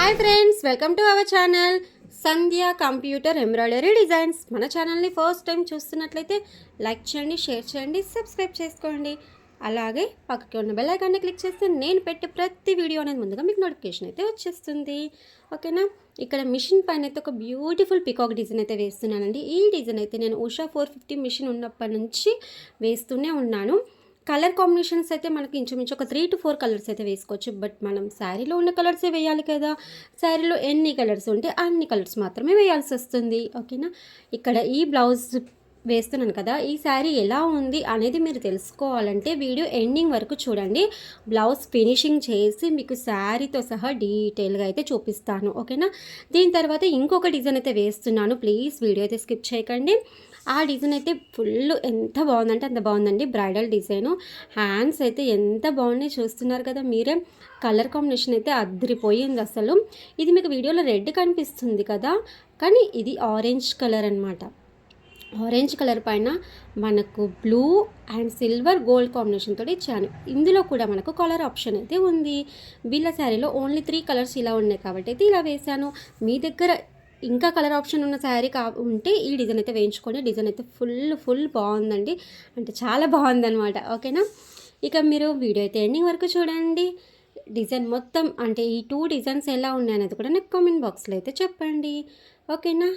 Hi friends, welcome to our channel Sandhya computer embroidery designs. మన ఛానల్ని first time చూస్తున్నట్లయితే like చేయండి, share చేయండి, సబ్స్క్రైబ్ చేసుకోండి. అలాగే పక్కకి ఉన్న బెల్ ఐకాన్ని క్లిక్ చేస్తే నేను పెట్టే ప్రతి వీడియో అనేది ముందుగా మీకు నోటిఫికేషన్ అయితే వచ్చేస్తుంది. ఓకేనా? ఇక్కడ మిషన్ పైన అయితే ఒక బ్యూటిఫుల్ పికాక్ డిజైన్ అయితే వేస్తున్నానండి. ఈ డిజైన్ అయితే నేను ఉషా 450 మిషన్ ఉన్నప్పటి నుంచి వేస్తూనే ఉన్నాను. కలర్ కాంబినేషన్స్ అయితే మనకి ఇంచుమించు ఒక 3 to 4 కలర్స్ అయితే వేసుకోవచ్చు. బట్ మనం శారీలో ఉన్న కలర్సే వేయాలి కదా. శారీలో ఎన్ని కలర్స్ ఉంటే అన్ని కలర్స్ మాత్రమే వేయాల్సి వస్తుంది. ఓకేనా? ఇక్కడ ఈ బ్లౌజ్ వేస్తున్నాను కదా, ఈ శారీ ఎలా ఉంది అనేది మీరు తెలుసుకోవాలంటే వీడియో ఎండింగ్ వరకు చూడండి. బ్లౌజ్ ఫినిషింగ్ చేసి మీకు శారీతో సహా డీటెయిల్గా అయితే చూపిస్తాను. ఓకేనా? దీని తర్వాత ఇంకొక డిజైన్ అయితే వేస్తున్నాను. ప్లీజ్ వీడియో అయితే స్కిప్ చేయకండి. ఆ డిజైన్ అయితే ఫుల్ ఎంత బాగుందంటే అంత బాగుందండి. బ్రైడల్ డిజైను, హ్యాండ్స్ అయితే ఎంత బాగున్నాయి చూస్తున్నారు కదా మీరే. కలర్ కాంబినేషన్ అయితే అద్దరిపోయింది అసలు. ఇది మీకు వీడియోలో రెడ్ కనిపిస్తుంది కదా, కానీ ఇది ఆరెంజ్ కలర్ అనమాట. ఆరెంజ్ కలర్ పైన మనకు బ్లూ అండ్ సిల్వర్ గోల్డ్ కాంబినేషన్తో ఇచ్చాను. ఇందులో కూడా మనకు కలర్ ఆప్షన్ అయితే ఉంది. వీళ్ళ శారీలో ఓన్లీ 3 కలర్స్ ఇలా ఉన్నాయి కాబట్టి అయితే ఇలా వేశాను. మీ దగ్గర ఇంకా కలర్ ఆప్షన్ ఉన్న శారీ ఉంటే ఈ డిజైన్ అయితే వేయించుకోండి. డిజైన్ అయితే ఫుల్ బాగుందండి, అంటే చాలా బాగుందనమాట. ఓకేనా? ఇక మీరు వీడియో అయితే ఎండింగ్ వరకు చూడండి. డిజైన్ మొత్తం అంటే ఈ 2 డిజైన్స్ ఎలా ఉన్నాయనేది కూడా నాకు కామెంట్ బాక్స్లో అయితే చెప్పండి. ఓకేనా?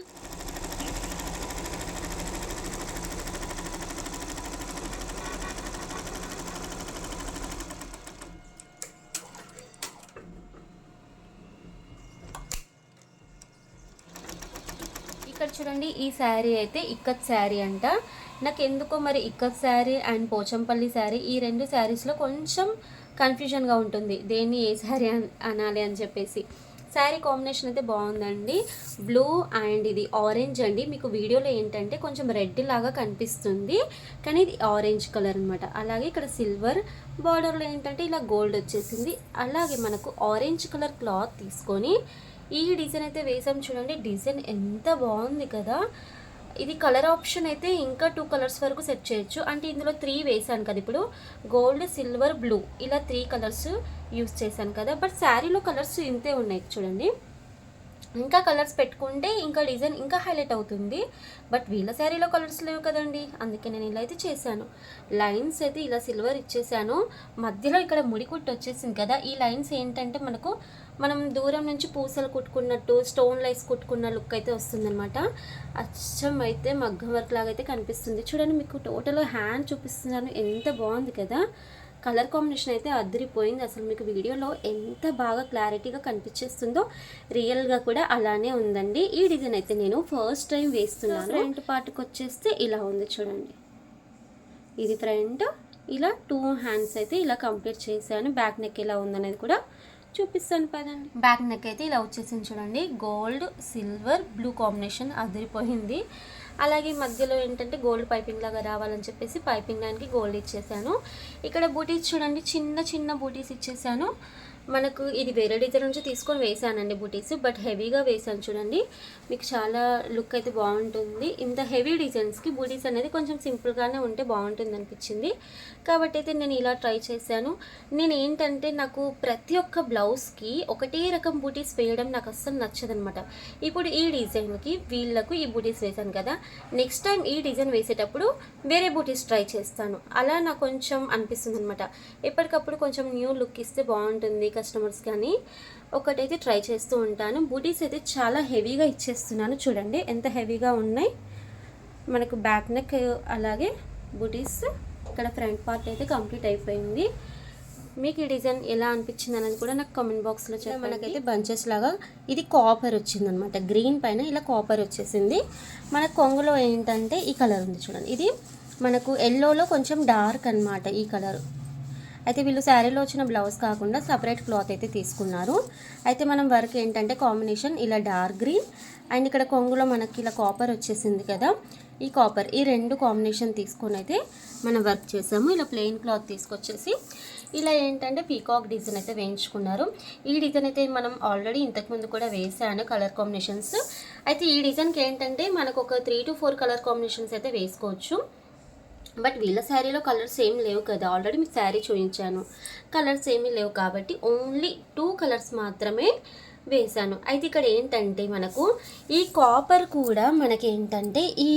ఇక్కడ చూడండి, ఈ శారీ అయితే ఇక్కత్ శారీ అంట. నాకు ఎందుకో మరి ఇక్కత్ శారీ అండ్ పోచంపల్లి శారీ ఈ 2 శారీస్లో కొంచెం కన్ఫ్యూజన్గా ఉంటుంది, దేన్ని ఏ శారీ అనాలి అని చెప్పేసి. శారీ కాంబినేషన్ అయితే బాగుందండి. బ్లూ అండ్ ఇది ఆరెంజ్ అండి. మీకు వీడియోలో ఏంటంటే కొంచెం రెడ్ లాగా కనిపిస్తుంది, కానీ ఇది ఆరెంజ్ కలర్ అనమాట. అలాగే ఇక్కడ సిల్వర్ బార్డర్లో ఏంటంటే ఇలా గోల్డ్ వచ్చేసింది. అలాగే మనకు ఆరెంజ్ కలర్ క్లాత్ తీసుకొని ఈ డిజైన్ అయితే వేసాం చూడండి. డిజైన్ ఎంత బాగుంది కదా. ఇది కలర్ ఆప్షన్ అయితే ఇంకా 2 కలర్స్ వరకు సెట్ చేయొచ్చు. అంటే ఇందులో 3 వేసాను కదా, ఇప్పుడు గోల్డ్, సిల్వర్, బ్లూ ఇలా 3 కలర్స్ యూస్ చేశాను కదా. బట్ శారీలో కలర్స్ ఇంతే ఉన్నాయి చూడండి. ఇంకా కలర్స్ పెట్టుకుంటే ఇంకా డిజైన్ ఇంకా హైలైట్ అవుతుంది. బట్ వీళ్ళ శారీలో కలర్స్ లేవు కదండి, అందుకే నేను ఇలా అయితే చేశాను. లైన్స్ అయితే ఇలా సిల్వర్ ఇచ్చేసాను. మధ్యలో ఇక్కడ ముడికుట్టు వచ్చేసింది కదా. ఈ లైన్స్ ఏంటంటే మనం దూరం నుంచి పూసలు కుట్టుకున్నట్టు, స్టోన్ లైన్స్ కుట్టుకున్న లుక్ అయితే వస్తుందన్నమాట. అచ్చం అయితే మగ్గం వర్క్ లాగా అయితే కనిపిస్తుంది చూడండి. మీకు టోటల్ హ్యాండ్ చూపిస్తున్నాను, ఎంత బాగుంది కదా. కలర్ కాంబినేషన్ అయితే అద్దరిపోయింది అసలు. మీకు వీడియోలో ఎంత బాగా క్లారిటీగా కనిపించేస్తుందో రియల్గా కూడా అలానే ఉందండి. ఈ డిజైన్ అయితే నేను ఫస్ట్ టైం వేస్తున్నాను. ఫ్రంట్ పార్ట్కి వచ్చేస్తే ఇలా ఉంది చూడండి. ఇది ఫ్రంట్, ఇలా 2 హ్యాండ్స్ అయితే ఇలా కంప్లీట్ చేశాను. బ్యాక్ నెక్ ఎలా ఉందనేది కూడా చూపిస్తాను పదండి. బ్యాక్ నెక్ అయితే ఇలా వచ్చేసింది చూడండి. గోల్డ్, సిల్వర్, బ్లూ కాంబినేషన్ అదిరిపోయింది. అలాగే మధ్యలో ఏంటంటే గోల్డ్ పైపింగ్ లాగా రావాలని చెప్పేసి పైపింగ్ దానికి గోల్డ్ ఇచ్చేసాను. ఇక్కడ బూటీస్ చూడండి, చిన్న బూటీస్ ఇచ్చేసాను. మనకు ఇది వేరే డిజైన్ నుంచి తీసుకొని వేసానండి బూటీస్, బట్ హెవీగా వేసాను చూడండి. మీకు చాలా లుక్ అయితే బాగుంటుంది. ఇంత హెవీ డిజైన్స్కి బూటీస్ అనేది కొంచెం సింపుల్గానే ఉంటే బాగుంటుంది అనిపించింది, కాబట్టి అయితే నేను ఇలా ట్రై చేశాను. నేను ఏంటంటే నాకు ప్రతి ఒక్క బ్లౌజ్కి ఒకటే రకం బూటీస్ వేయడం నాకు అస్సలు నచ్చదనమాట. ఇప్పుడు ఈ డిజైన్కి వీళ్ళకు ఈ బూటీస్ వేసాను కదా, నెక్స్ట్ టైం ఈ డిజైన్ వేసేటప్పుడు వేరే బూటీస్ ట్రై చేస్తాను. అలా నాకు కొంచెం అనిపిస్తుంది అనమాట. ఎప్పటికప్పుడు కొంచెం న్యూ లుక్ ఇస్తే బాగుంటుంది కస్టమర్స్ కానీ ఒకటైతే ట్రై చేస్తూ ఉంటాను. బూటీస్ అయితే చాలా హెవీగా ఇచ్చేస్తున్నాను చూడండి, ఎంత హెవీగా ఉన్నాయి. మనకు బ్యాక్ నెక్ అలాగే బూటీస్, ఇక్కడ ఫ్రంట్ పార్ట్ అయితే కంప్లీట్ అయిపోయింది. మీకు ఈ డిజైన్ ఎలా అనిపించింది అనేది కూడా నాకు కామెంట్ బాక్స్లో చెప్పండి. మనకైతే బంచెస్ లాగా ఇది కాపర్ వచ్చిందనమాట. గ్రీన్ పైన ఇలా కాపర్ వచ్చేసింది. మన కొంగులో ఏంటంటే ఈ కలర్ ఉంది చూడండి. ఇది మనకు ఎల్లోలో కొంచెం డార్క్ అనమాట ఈ కలర్. అయితే వీళ్ళు శారీలో వచ్చిన బ్లౌజ్ కాకుండా సపరేట్ క్లాత్ అయితే తీసుకున్నారు. అయితే మనం వర్క్ ఏంటంటే కాంబినేషన్ ఇలా డార్క్ గ్రీన్ అండ్ ఇక్కడ కొంగులో మనకి ఇలా కాపర్ వచ్చేసింది కదా, ఈ కాపర్ ఈ 2 కాంబినేషన్ తీసుకొని అయితే మనం వర్క్ చేసాము. ఇలా ప్లెయిన్ క్లాత్ తీసుకొచ్చేసి ఇలా ఏంటంటే పీకాక్ డిజైన్ అయితే వేయించుకున్నారు. ఈ డిజైన్ అయితే మనం ఆల్రెడీ ఇంతకుముందు కూడా వేసాను కలర్ కాంబినేషన్స్. అయితే ఈ డిజైన్కి ఏంటంటే మనకు ఒక 3 to 4 కలర్ కాంబినేషన్స్ అయితే వేసుకోవచ్చు. బట్ వీళ్ళ శారీలో కలర్స్ ఏం లేవు కదా, ఆల్రెడీ మీకు శారీ చూపించాను. కలర్స్ ఏమీ లేవు కాబట్టి ఓన్లీ 2 కలర్స్ మాత్రమే వేసాను. అయితే ఇక్కడ ఏంటంటే మనకు ఈ కాపర్ కూడా మనకి ఏంటంటే ఈ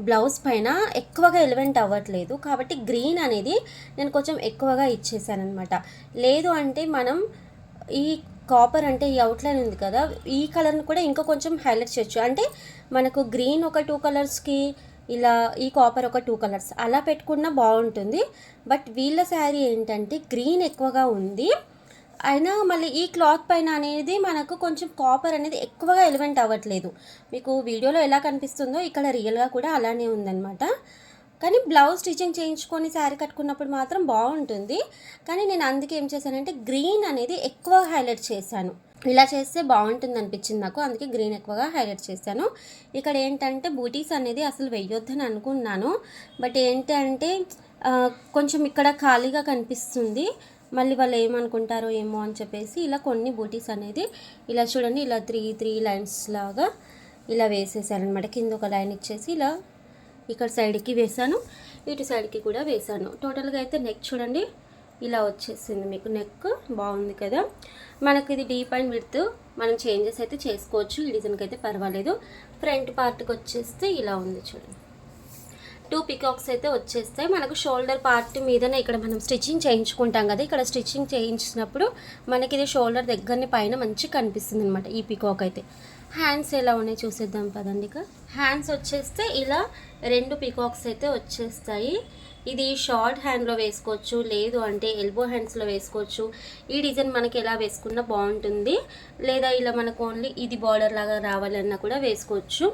బ్లౌజ్ పైన ఎక్కువగా ఎలివెంట్ అవ్వట్లేదు, కాబట్టి గ్రీన్ అనేది నేను కొంచెం ఎక్కువగా ఇచ్చేసాను అనమాట. లేదు అంటే మనం ఈ కాపర్ అంటే ఈ అవుట్లైన్ ఉంది కదా, ఈ కలర్ని కూడా ఇంకా కొంచెం హైలైట్ చేయొచ్చు. అంటే మనకు గ్రీన్ ఒక 2 కలర్స్కి, ఇలా ఈ కాపర్ ఒక 2 కలర్స్ అలా పెట్టుకున్నా బాగుంటుంది. బట్ వీళ్ళ శారీ ఏంటంటే గ్రీన్ ఎక్కువగా ఉంది, అయినా మళ్ళీ ఈ క్లాత్ పైన అనేది మనకు కొంచెం కాపర్ అనేది ఎక్కువగా ఎలివెంట్ అవ్వట్లేదు. మీకు వీడియోలో ఎలా కనిపిస్తుందో ఇక్కడ రియల్గా కూడా అలానే ఉందన్నమాట. కానీ బ్లౌజ్ స్టిచ్చింగ్ చేయించుకొని శారీ కట్టుకున్నప్పుడు మాత్రం బాగుంటుంది. కానీ నేను అందుకే ఏం చేశానంటే గ్రీన్ అనేది ఎక్కువ హైలైట్ చేశాను. ఇలా చేస్తే బాగుంటుంది అనిపించింది నాకు, అందుకే గ్రీన్ ఎక్కువగా హైలైట్ చేశాను. ఇక్కడ ఏంటంటే బూటీస్ అనేది అసలు వెయ్యొద్దని అనుకున్నాను, బట్ ఏంటంటే కొంచెం ఇక్కడ ఖాళీగా కనిపిస్తుంది, మళ్ళీ వాళ్ళు ఏమనుకుంటారో ఏమో అని చెప్పేసి ఇలా కొన్ని బూటీస్ అనేది ఇలా చూడండి, ఇలా 3 లైన్స్ లాగా ఇలా వేసేసాను అనమాట. కింద ఒక లైన్ ఇచ్చేసి ఇలా ఇక్కడ సైడ్కి వేసాను, ఇటు సైడ్కి కూడా వేసాను. టోటల్గా అయితే నెక్ చూడండి ఇలా వచ్చేసింది. మీకు నెక్ బాగుంది కదా. మనకు ఇది డీప్ అండ్ విడ్త్ మనం చేంజెస్ అయితే చేసుకోవచ్చు, ఈ డిజైన్కి అయితే పర్వాలేదు. ఫ్రంట్ పార్ట్కి వచ్చేస్తే ఇలా ఉంది చూడండి, 2 పికాక్స్ అయితే వచ్చేస్తాయి. మనకు షోల్డర్ పార్ట్ మీదనే ఇక్కడ మనం స్టిచ్చింగ్ చేయించుకుంటాం కదా, ఇక్కడ స్టిచ్చింగ్ చేయించినప్పుడు మనకి ఇది షోల్డర్ దగ్గరని పైన మంచిగా కనిపిస్తుంది అనమాట ఈ పికాక్ అయితే. హ్యాండ్స్ ఎలా ఉన్నాయి చూసేద్దాం పదండి. ఇక హ్యాండ్స్ వచ్చేస్తే ఇలా 2 పికాక్స్ అయితే వచ్చేస్తాయి. ఇది షార్ట్ హ్యాండ్లో వేసుకోవచ్చు, లేదు అంటే ఎల్బో హ్యాండ్స్లో వేసుకోవచ్చు. ఈ డిజైన్ మనకి ఎలా వేసుకున్నా బాగుంటుంది, లేదా ఇలా మనకు ఓన్లీ ఇది బార్డర్ లాగా రావాలన్నా కూడా వేసుకోవచ్చు.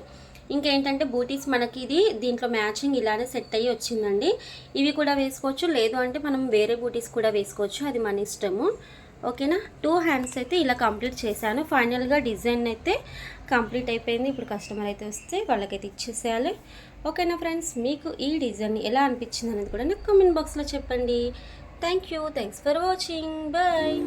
ఇంకేంటంటే బూటీస్ మనకి ఇది దీంట్లో మ్యాచింగ్ ఇలానే సెట్ అయ్యి వచ్చిందండి, ఇవి కూడా వేసుకోవచ్చు, లేదు అంటే మనం వేరే బూటీస్ కూడా వేసుకోవచ్చు, అది మన ఇష్టము. ఓకేనా, 2 హ్యాండ్స్ అయితే ఇలా కంప్లీట్ చేశాను. ఫైనల్గా డిజైన్ అయితే కంప్లీట్ అయిపోయింది. ఇప్పుడు కస్టమర్ అయితే వస్తే వాళ్ళకైతే ఇచ్చేసేయాలి. ఓకేనా ఫ్రెండ్స్, మీకు ఈ డిజైన్ ఎలా అనిపించింది అనేది కూడా నాకు కామెంట్ బాక్స్లో చెప్పండి. Thanks for watching, bye.